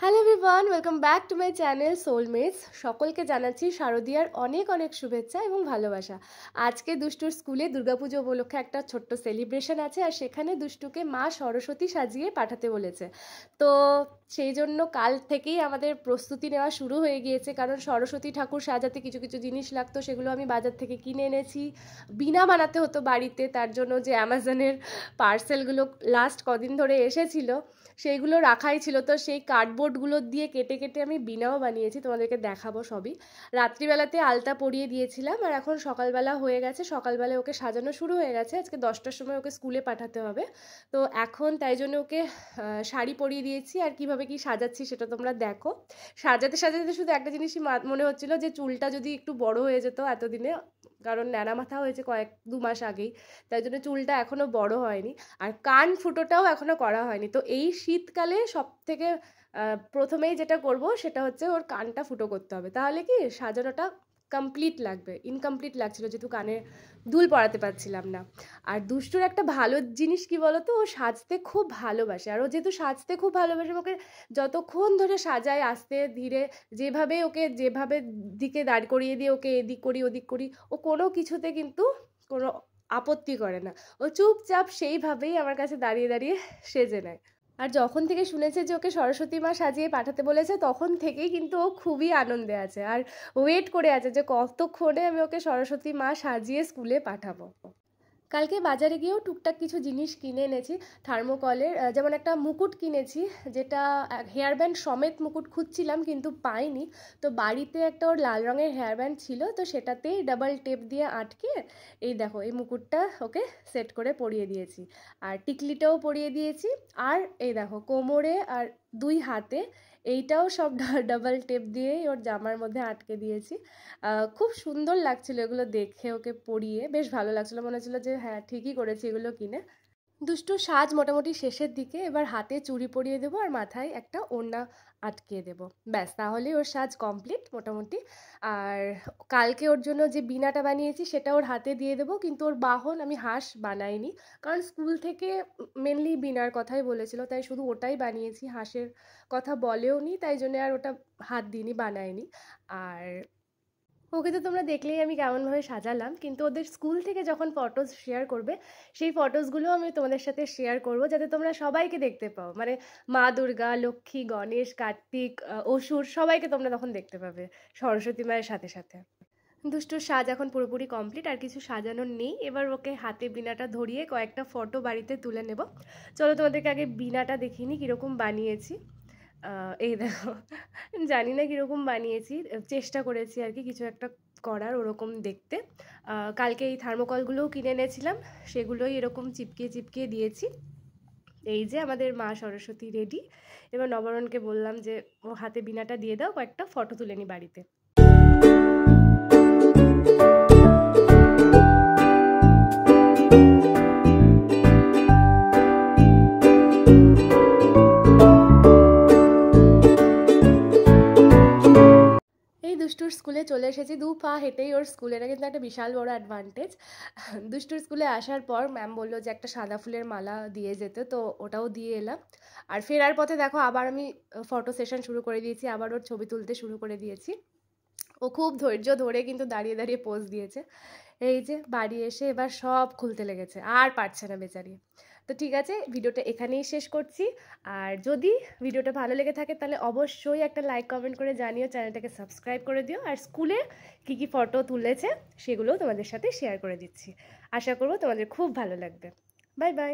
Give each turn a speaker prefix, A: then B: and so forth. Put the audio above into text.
A: Hello everyone, welcome back to my channel soulmates. সকলকে জানাচ্ছি শারদীয়ার অনেক অনেক শুভেচ্ছা এবং ভালোবাসা। আজকে দুষ্টুর স্কুলে দুর্গাপুজো উপলক্ষে একটা ছোট্ট সেলিব্রেশন আছে, আর সেখানে দুষ্টুকে মা সরস্বতী সাজিয়ে পাঠাতে বলেছে। তো সেই জন্য কাল থেকেই আমাদের প্রস্তুতি নেওয়া শুরু হয়ে গিয়েছে, কারণ সরস্বতী ঠাকুর সাজাতে কিছু কিছু জিনিস লাগতো, সেগুলো আমি বাজার থেকে কিনে এনেছি। বিনা বানাতে হতো বাড়িতে, তার জন্য যে অ্যামাজনের পার্সেলগুলো লাস্ট কদিন ধরে এসেছিলো সেইগুলো রাখাই ছিল, তো সেই কার্ডবোর্ডগুলো দিয়ে কেটে কেটে আমি বিনাও বানিয়েছি, তোমাদেরকে দেখাবো সবই। রাত্রিবেলাতে আলতা পরিয়ে দিয়েছিলাম, আর এখন সকালবেলা হয়ে গেছে, সকালবেলা ওকে সাজানো শুরু হয়ে গেছে। আজকে 10টার সময় ওকে স্কুলে পাঠাতে হবে, তো এখন তাই জন্য ওকে শাড়ি পরিয়ে দিয়েছি। আর কিভাবে কি সাজাচ্ছি সেটা তোমরা দেখো। সাজাতে সাজাতে শুধু একটা জিনিসই মনে হচ্ছিল যে চুলটা যদি একটু বড় হয়ে যেত এতদিনে, কারণ ন্যাড়া মাথা হয়েছে 1-2 মাস আগেই, তাই জন্য চুলটা এখনও বড় হয়নি, আর কান ফুটোটাও এখনও করা হয়নি। তো এই শীতকালে সব থেকে প্রথমেই যেটা করব সেটা হচ্ছে ওর কানটা ফুটো করতে হবে, তাহলে কি সাজানোটা কমপ্লিট লাগবে। ইনকমপ্লিট লাগছিল যেহেতু কানে দুল পরাতে পারছিলাম না। আর দুষ্টুর একটা ভালো জিনিস কি বলতো, ও সাজতে খুব ভালোবাসে, আর ও যেহেতু সাজতে খুব ভালোবাসে, ওকে যতক্ষণ ধরে সাজায় আস্তে ধীরে, যেভাবে ওকে যেভাবে দিকে দাঁড় করিয়ে দিয়ে ওকে এদিক করি ওদিক করি, ও কোনো কিছুতে কিন্তু কোনো আপত্তি করে না। ও চুপচাপ সেইভাবেই আমার কাছে দাঁড়িয়ে দাঁড়িয়ে সেজে নেয়। আর যখন থেকে শুনেছে যে ওকে সরস্বতী মা সাজিয়ে পাঠাতে বলেছে, তখন থেকেই কিন্তু ও খুবই আনন্দে আছে, আর ওয়েট করে আছে যে কতক্ষণে আমি ওকে সরস্বতী মা সাজিয়ে স্কুলে পাঠাবো। কালকে বাজারে গিয়েও টুকটাক কিছু জিনিস কিনে এনেছি থার্মোকলের, যেমন একটা মুকুট কিনেছি, যেটা হেয়ার ব্যান্ড সমেত মুকুট খুঁজছিলাম কিন্তু পাইনি। তো বাড়িতে একটা ওর লাল রঙের হেয়ার ব্যান্ড ছিল, তো সেটাতেই ডাবল টেপ দিয়ে আটকে এই দেখো এই মুকুটটা ওকে সেট করে পরিয়ে দিয়েছি। আর টিকলিটাও পরিয়ে দিয়েছি, আর এই দেখো কোমরে আর 2 হাতে এইটাও সব ডাবল টেপ দিয়েই ওর জামার মধ্যে আটকে দিয়েছি। খুব সুন্দর লাগছিল এগুলো দেখে, ওকে পরিয়ে বেশ ভালো লাগছিলো, মনে হচ্ছিলো যে হ্যাঁ ঠিকই করেছি এগুলো কিনে। দুষ্টু সাজ মোটামুটি শেষের দিকে, এবার হাতে চুড়ি পরিয়ে দেবো আর মাথায় একটা ওড়না আটকিয়ে দেবো, ব্যাস তাহলেই ওর সাজ কমপ্লিট মোটামুটি। আর কালকে ওর জন্য যে বিনাটা বানিয়েছি সেটা ওর হাতে দিয়ে দেবো, কিন্তু ওর বাহন আমি হাঁস বানাইনি, কারণ স্কুল থেকে মেনলি বিনার কথাই বলেছিল, তাই শুধু ওটাই বানিয়েছি, হাঁসের কথা বলেও নি, তাই জন্য আর ওটা হাত দিইনি, বানাইনি। আর ওকে তো তোমরা দেখলেই আমি কেমনভাবে সাজালাম, কিন্তু ওদের স্কুল থেকে যখন ফটোজ শেয়ার করবে সেই ফটোজগুলো আমি তোমাদের সাথে শেয়ার করব, যাতে তোমরা সবাইকে দেখতে পাও, মানে মা দুর্গা, লক্ষ্মী, গণেশ, কার্তিক, অসুর সবাইকে তোমরা তখন দেখতে পাবে সরস্বতী মায়ের সাথে সাথে। দুষ্টুর সাজ এখন পুরোপুরি কমপ্লিট, আর কিছু সাজানোর নেই। এবার ওকে হাতে বিনাটা ধরিয়ে কয়েকটা ফটো বাড়িতে তুলে নেব। চলো তোমাদেরকে আগে বিনাটা দেখিয়ে নিই কীরকম বানিয়েছি। এই দেখো, জানি না কীরকম বানিয়েছি, চেষ্টা করেছি আর কি কিছু একটা করার ওরকম দেখতে। কালকে এই থার্মোকলগুলোও কিনে এনেছিলাম, সেগুলোই এরকম চিপকিয়ে চিপকিয়ে দিয়েছি। এই যে আমাদের মা সরস্বতী রেডি। এবার নবরণকে বললাম যে ও হাতে বিনাটা দিয়ে দাও, কয়েকটা ফটো তুলে নি বাড়িতে। দুষ্টুর স্কুলে চলে এসেছি, 2 পা হেঁটেই ওর স্কুল, এটা কিন্তু একটা বিশাল বড় অ্যাডভান্টেজ। দুষ্টুর স্কুলে আসার পর ম্যাম বললো যে একটা সাদা ফুলের মালা দিয়ে যেতে, তো ওটাও দিয়ে এলাম। আর ফেরার পথে দেখো আবার আমি ফটো সেশন শুরু করে দিয়েছি, আবার ওর ছবি তুলতে শুরু করে দিয়েছি। ও খুব ধৈর্য ধরে কিন্তু দাঁড়িয়ে দাঁড়িয়ে পোজ দিয়েছে। এই যে বাড়ি এসে এবার সব খুলতে লেগেছে, আর পারছে না বেচারি। তো ঠিক আছে, ভিডিওটা এখানেই শেষ করছি। আর যদি ভিডিওটা ভালো লেগে থাকে তাহলে অবশ্যই একটা লাইক কমেন্ট করে জানিও, চ্যানেলটাকে সাবস্ক্রাইব করে দিও, আর স্কুলে কী কী ফটো তুলেছে সেগুলোও তোমাদের সাথে শেয়ার করে দিচ্ছি। আশা করবো তোমাদের খুব ভালো লাগবে। Bye bye.